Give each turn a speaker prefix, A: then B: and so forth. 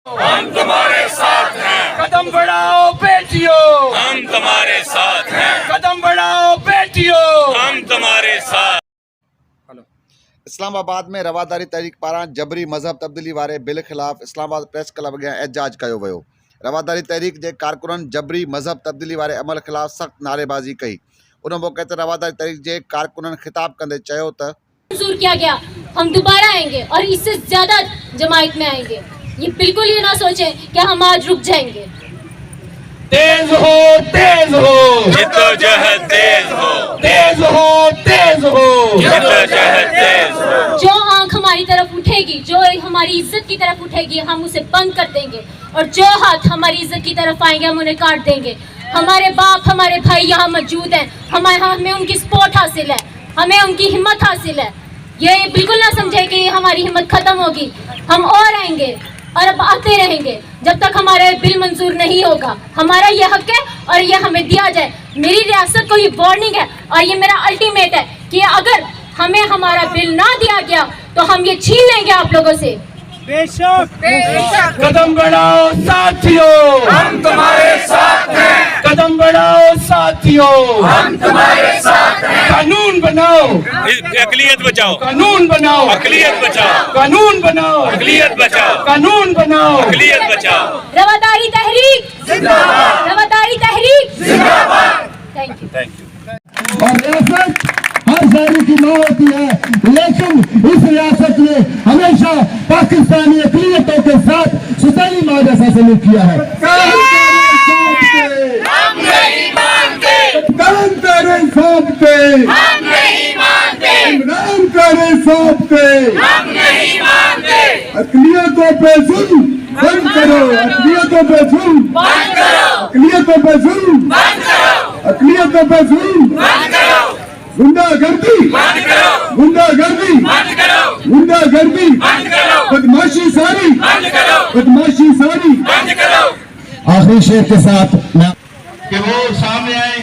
A: हम तुम्हारे साथ हैं।
B: कदम बढ़ाओ बेटियों,
A: हम तुम्हारे साथ हैं।
B: कदम बढ़ाओ बेटियों।
A: हम तुम्हारे साथ।
C: इस्लामाबाद में रवादारी तहरीक पारां जबरी मज़हब तब्दीली वारे बिल ख़िलाफ़ इस्लामाबाद प्रेस क्लब अॻियां एहतजाज कयो वियो। रवादारी तहरीक जे कारकुननि जबरी मज़हब तब्दीली वारे अमल ख़िलाफ़ सख़्त नारेबाज़ी कई। उन मौक़े ते रवादारी तहरीक जे कारकुननि ख़िताब कंदे चयो त
D: मंजूर किया गया, हम दोबारा आएंगे और इससे ज्यादा जमायत में आएंगे। ये बिल्कुल ये ना सोचें कि हम आज रुक जाएंगे।
B: तेज हो, तेज हो,
A: जिद्दोजहद तेज हो,
B: तेज हो, तेज हो।
A: जिद्दोजहद तेज हो।
D: जो आंख हमारी तरफ उठेगी, जो हमारी इज्जत की तरफ उठेगी, हम उसे बंद कर देंगे और जो हाथ हमारी इज्जत की तरफ आएंगे हम उन्हें काट देंगे। हमारे बाप, हमारे भाई यहाँ मौजूद हैं, हमें उनकी सपोर्ट हासिल है, हमें उनकी हिम्मत हासिल है। ये बिल्कुल ना समझे कि हमारी हिम्मत खत्म होगी। हम और आएंगे और अब आते रहेंगे जब तक हमारा बिल मंजूर नहीं होगा। हमारा ये हक है और ये हमें दिया जाए। मेरी रियासत को ये वार्निंग है और ये मेरा अल्टीमेट है कि अगर हमें हमारा बिल ना दिया गया तो हम ये छीन लेंगे आप लोगों से।
B: बेशक, कदम बढ़ाओ साथियों,
A: हम तुम्हारे साथ हैं।
B: कदम बढ़ाओ साथियों,
A: हम तुम्हारे साथ हैं।
B: कानून बनाओ,
A: अकलियत बचाओ,
B: कानून बनाओ,
A: अकलियत बचाओ,
B: कानून बनाओ,
A: अकलियत बचाओ,
B: कानून बनाओ।
A: अकलियत बचाओ।
D: रवादारी तहरीक जिंदाबाद, रवादारी तहरीक
A: जिंदाबाद।
D: Thank you.
A: Thank you.
E: और रियासत हर शहरी की माँ होती है, लेकिन इस रियासत ने हमेशा पाकिस्तानी अक़लियतों के साथ सुसाइली माँ जैसा सलूक किया है।
A: हम नहीं मानते,
E: काम करे साबते,
A: हम नहीं मानते,
E: इमरान करे साबते,
A: हम नहीं मानते।
E: अक़लियतों पे जुल्म बंद करो, अक़लियतों पे जुल्म
A: बंद करो,
E: अक़लियतों पे जुल्म,
A: बंद करो,
E: अक़लियतों पे जुल्म,
A: बंद करो,
E: गुंडागर्दी,
A: बंद करो,
E: गुंडागर्दी,
A: बंद करो,
E: गुंडागर्दी,
A: बंद करो,
E: बदमाशी सारी,
A: बंद करो,
E: बदमाशी सारी।
A: बंद करो।
E: आखिरी शेर के साथ मैं
F: कि वो सामने आए